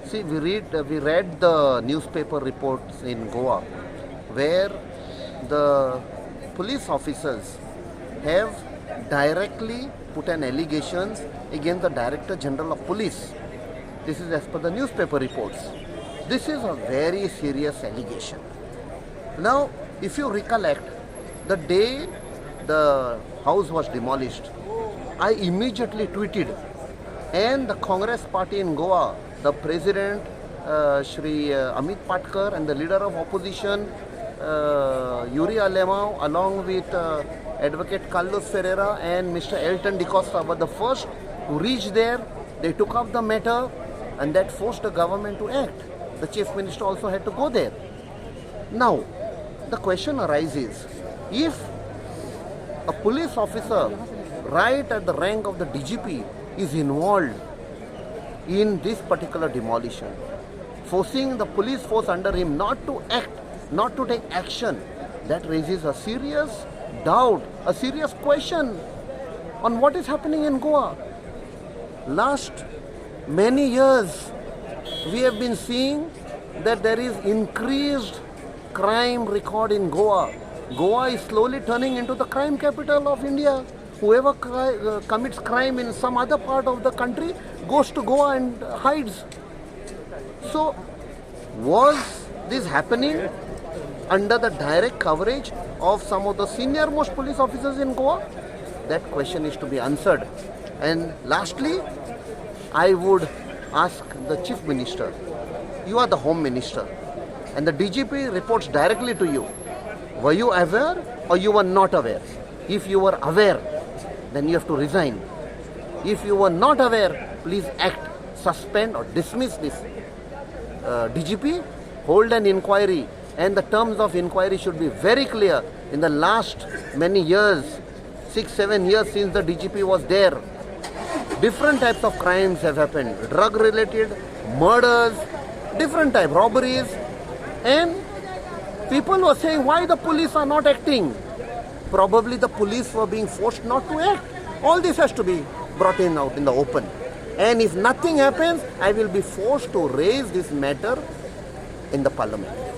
See, we read the newspaper reports in Goa where the police officers have directly put an allegations against the Director General of Police. This is as per the newspaper reports. This is a very serious allegation. Now, if you recollect, the day the house was demolished, I immediately tweeted, and the Congress party in Goa, the president, Shri Amit Patkar, and the leader of opposition, Yuri Alemão, along with Advocate Carlos Ferreira and Mr. Elton DeCosta, were the first to reach there. They took up the matter, and that forced the government to act. The chief minister also had to go there. Now, the question arises, if a police officer right at the rank of the DGP is involved in this particular demolition, forcing the police force under him not to act, not to take action, that raises a serious doubt, a serious question on what is happening in Goa. Last many years, we have been seeing that there is increased crime record in Goa. Goa is slowly turning into the crime capital of India. Whoever commits crime in some other part of the country goes to Goa and hides. So, was this happening under the direct coverage of some of the senior most police officers in Goa? That question is to be answered. And lastly, I would ask the Chief Minister, you are the Home Minister, and the DGP reports directly to you. Were you aware or you were not aware? If you were aware, then you have to resign. If you were not aware, please act, suspend or dismiss this DGP, hold an inquiry, and the terms of inquiry should be very clear. In the last many years, 6-7 years since the DGP was there, different types of crimes have happened, drug-related, murders, different type, robberies, and people were saying why the police are not acting. Probably the police were being forced not to act. All this has to be brought in out in the open. And if nothing happens, I will be forced to raise this matter in the parliament.